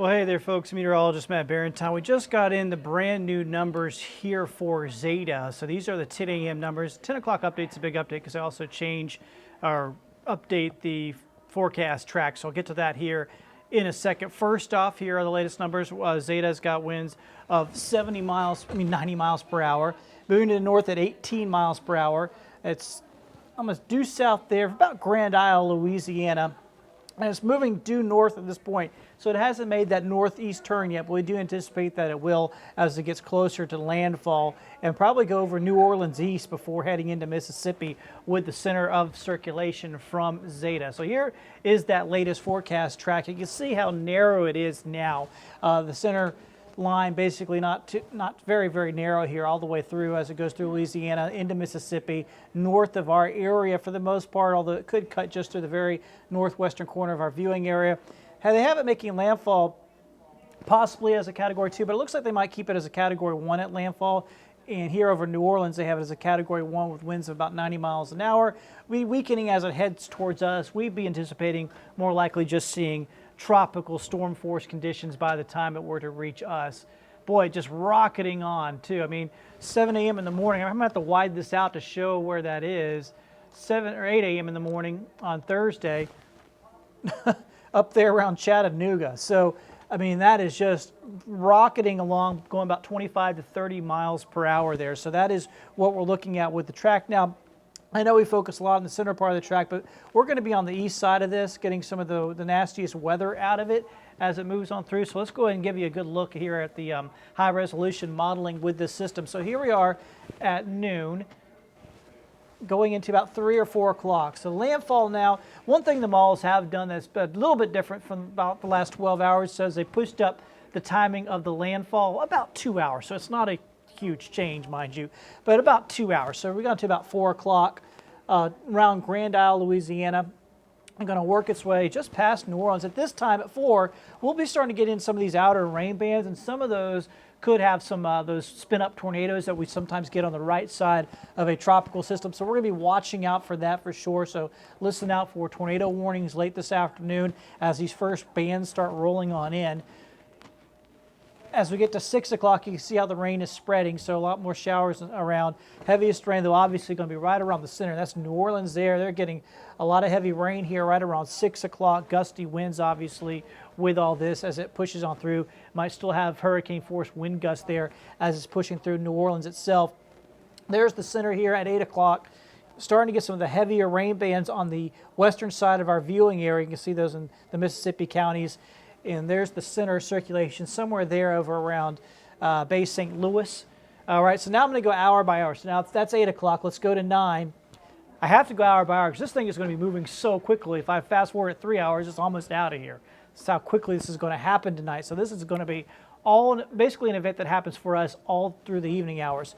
Well, hey there, folks. Meteorologist Matt Barrington. We just got in the brand new numbers here for Zeta. So these are the 10 a.m. numbers. 10 o'clock update's a big update because I also change or update the forecast track. So I'll get to that here in a second. First off, here are the latest numbers. Zeta's got winds of 90 miles per hour. Moving to the north at 18 miles per hour. It's almost due south there, about Grand Isle, Louisiana. And it's moving due north at this point. So it hasn't made that northeast turn yet, but we do anticipate that it will as it gets closer to landfall and probably go over New Orleans east before heading into Mississippi with the center of circulation from Zeta. So here is that latest forecast track. You can see how narrow it is now. The center line basically not very, very narrow here all the way through as it goes through Louisiana into Mississippi, north of our area for the most part, although it could cut just to the very northwestern corner of our viewing area. They have it making landfall possibly as a Category 2, but it looks like they might keep it as a Category 1 at landfall. And here over New Orleans, they have it as a Category 1 with winds of about 90 miles an hour. Weakening as it heads towards us, we'd be anticipating more likely just seeing tropical storm force conditions by the time it were to reach us. Boy, just rocketing on too. I mean, 7 a.m. in the morning, I'm gonna have to widen this out to show where that is. 7 or 8 a.m. in the morning on Thursday, up there around Chattanooga. So, I mean, that is just rocketing along, going about 25 to 30 miles per hour there. So that is what we're looking at with the track. Now, I know we focus a lot on the center part of the track, but we're going to be on the east side of this, getting some of the nastiest weather out of it as it moves on through. So let's go ahead and give you a good look here at the high-resolution modeling with this system. So here we are at noon, going into about 3 or 4 o'clock. So landfall now, one thing the models have done that's a little bit different from about the last 12 hours says they pushed up the timing of the landfall about 2 hours. So it's not a huge change, mind you, but about 2 hours. So we got to about 4 o'clock around Grand Isle, Louisiana. I'm going to work its way just past New Orleans. At this time at 4, we'll be starting to get in some of these outer rain bands, and some of those could have some those spin-up tornadoes that we sometimes get on the right side of a tropical system. So we're going to be watching out for that for sure. So listen out for tornado warnings late this afternoon as these first bands start rolling on in. As we get to 6 o'clock, you can see how the rain is spreading, so a lot more showers around. Heaviest rain, though, obviously going to be right around the center. That's New Orleans there. They're getting a lot of heavy rain here right around 6 o'clock. Gusty winds, obviously, with all this as it pushes on through. Might still have hurricane force wind gusts there as it's pushing through New Orleans itself. There's the center here at 8 o'clock. Starting to get some of the heavier rain bands on the western side of our viewing area. You can see those in the Mississippi counties. And there's the center of circulation somewhere there over around Bay St. Louis. All right, so now I'm going to go hour by hour. So now that's 8 o'clock. Let's go to 9. I have to go hour by hour because this thing is going to be moving so quickly. If I fast forward at 3 hours, it's almost out of here. That's how quickly this is going to happen tonight. So this is going to be basically an event that happens for us all through the evening hours.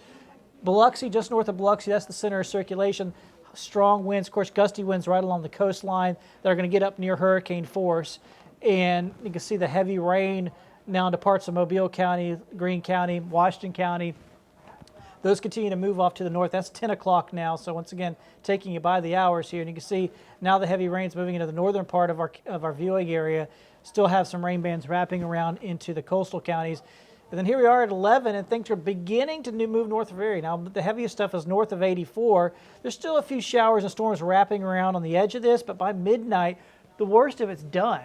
Biloxi, just north of Biloxi, that's the center of circulation. Strong winds, of course, gusty winds right along the coastline. They're going to get up near hurricane force. And you can see the heavy rain now into parts of Mobile County, Greene County, Washington County. Those continue to move off to the north. That's 10 o'clock now, so once again, taking you by the hours here. And you can see now the heavy rain's moving into the northern part of our viewing area. Still have some rain bands wrapping around into the coastal counties. And then here we are at 11, and things are beginning to move north of area. Now, the heaviest stuff is north of 84. There's still a few showers and storms wrapping around on the edge of this, but by midnight, the worst of it's done.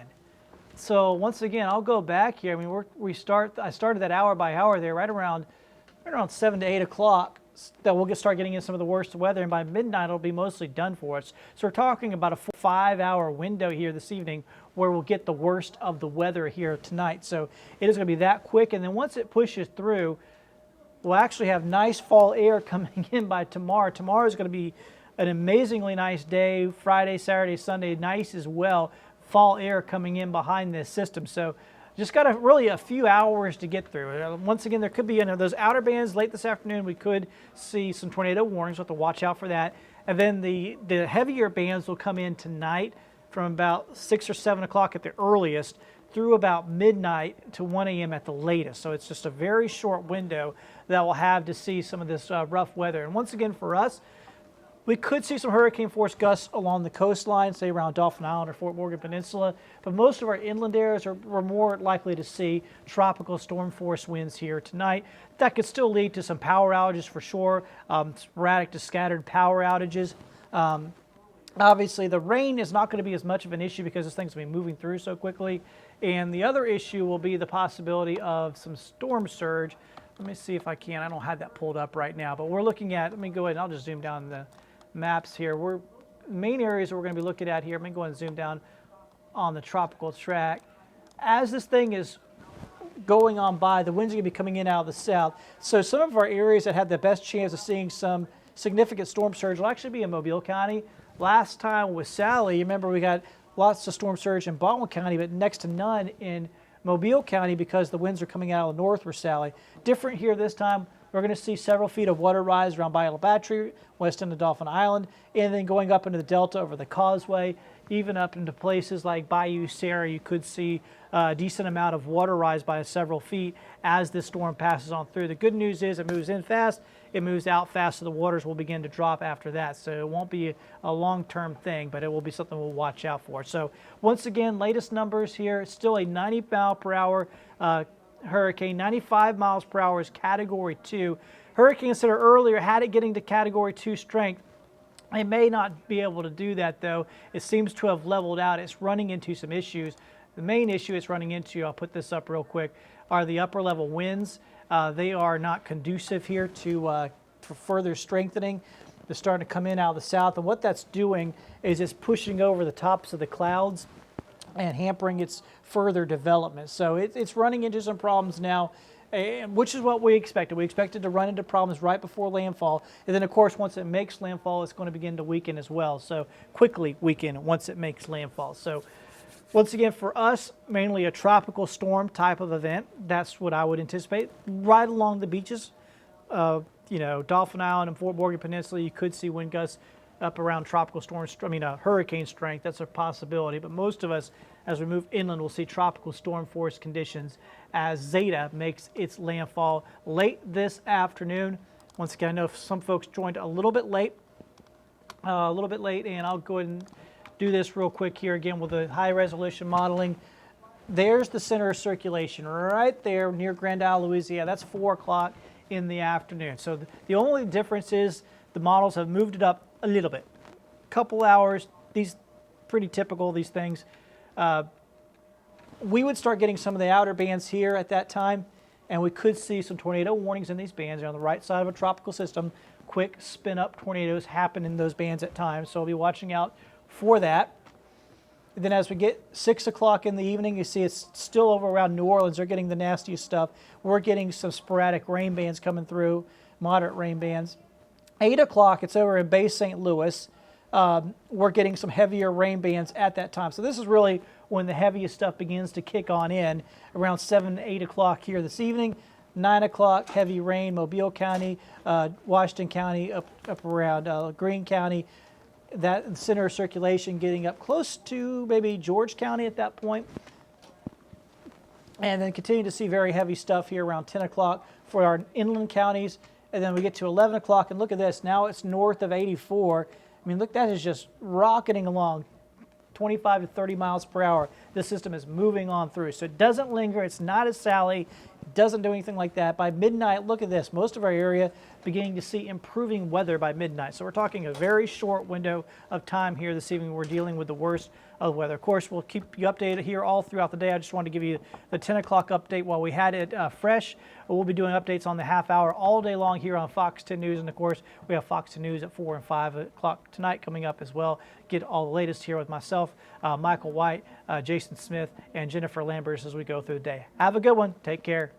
So once again, I'll go back here. I mean, I started that hour by hour there, right around 7 to 8 o'clock. That we'll start getting in some of the worst weather, and by midnight it'll be mostly done for us. So we're talking about a 5-hour window here this evening where we'll get the worst of the weather here tonight. So it is going to be that quick, and then once it pushes through, we'll actually have nice fall air coming in by tomorrow. Tomorrow is going to be an amazingly nice day. Friday, Saturday, Sunday, nice as well. Fall air coming in behind this system. So just got really a few hours to get through. Once again, there could be those outer bands late this afternoon. We could see some tornado warnings. We'll have to watch out for that. And then the heavier bands will come in tonight from about 6 or 7 o'clock at the earliest through about midnight to 1 a.m. at the latest. So it's just a very short window that we'll have to see some of this rough weather. And once again, for us, We could see some hurricane force gusts along the coastline, say around Dauphin Island or Fort Morgan Peninsula, but most of our inland areas we're more likely to see tropical storm force winds here tonight. That could still lead to some power outages for sure, sporadic to scattered power outages. Obviously, the rain is not going to be as much of an issue because this thing's going to be moving through so quickly. And the other issue will be the possibility of some storm surge. Let me see if I can. I don't have that pulled up right now, but we're looking at, let me go ahead and I'll just zoom down the maps here. Main areas we're going to be looking at here. Let me go ahead and zoom down on the tropical track. As this thing is going on by, the winds are going to be coming in out of the south. So some of our areas that had the best chance of seeing some significant storm surge will actually be in Mobile County. Last time with Sally, you remember we got lots of storm surge in Baldwin County, but next to none in Mobile County because the winds are coming out of the north with Sally. Different here this time. We're going to see several feet of water rise around Bayou Battery, west into Dauphin Island, and then going up into the delta over the causeway, even up into places like Bayou Sarah. You could see a decent amount of water rise by several feet as this storm passes on through. The good news is it moves in fast, it moves out fast, so the waters will begin to drop after that. So it won't be a long-term thing, but it will be something we'll watch out for. So once again, latest numbers here, still a 90 mile per hour hurricane. 95 miles per hour is Category 2. Hurricane Center earlier had it getting to Category 2 strength. It may not be able to do that, though. It seems to have leveled out. It's running into some issues. The main issue it's running into, I'll put this up real quick, are the upper level winds. They are not conducive here to for further strengthening. They're starting to come in out of the south, and what that's doing is it's pushing over the tops of the clouds and hampering its further development. So it's running into some problems now, which is what we expected. We expected to run into problems right before landfall. And then, of course, once it makes landfall, it's going to begin to weaken as well. So quickly weaken once it makes landfall. So once again, for us, mainly a tropical storm type of event. That's what I would anticipate. Right along the beaches, Dauphin Island and Fort Morgan Peninsula, you could see wind gusts up around tropical storm, hurricane strength. That's a possibility. But most of us, as we move inland, will see tropical storm force conditions as Zeta makes its landfall late this afternoon. Once again, I know some folks joined a little bit late, and I'll go ahead and do this real quick here again with the high resolution modeling. There's the center of circulation right there near Grand Isle, Louisiana. That's 4 o'clock in the afternoon. So the only difference is the models have moved it up a little bit, couple hours. These pretty typical, these things. We would start getting some of the outer bands here at that time, and we could see some tornado warnings in these bands. They're on the right side of a tropical system. Quick spin up tornadoes happen in those bands at times, so I'll be watching out for that. And then as we get 6 o'clock in the evening, you see it's still over around New Orleans. They're getting the nastiest stuff. We're getting some sporadic rain bands coming through, moderate rain bands. 8 o'clock, it's over in Bay St. Louis. We're getting some heavier rain bands at that time. So this is really when the heaviest stuff begins to kick on in, around 7, 8 o'clock here this evening. 9 o'clock, heavy rain, Mobile County, Washington County, up around Greene County. That center of circulation getting up close to maybe George County at that point. And then continue to see very heavy stuff here around 10 o'clock for our inland counties. And then we get to 11 o'clock, and look at this. Now it's north of 84. I mean, look, that is just rocketing along, 25 to 30 miles per hour. This system is moving on through. So it doesn't linger. It's not a Sally. It doesn't do anything like that. By midnight, look at this. Most of our area beginning to see improving weather by midnight. So we're talking a very short window of time here this evening. We're dealing with the worst of the weather. Of course, we'll keep you updated here all throughout the day. I just wanted to give you the 10 o'clock update while we had it fresh. We'll be doing updates on the half hour all day long here on Fox 10 News. And of course, we have Fox 10 News at 4 and 5 o'clock tonight coming up as well. Get all the latest here with myself, Michael White, Jason Smith, and Jennifer Lambers as we go through the day. Have a good one. Take care.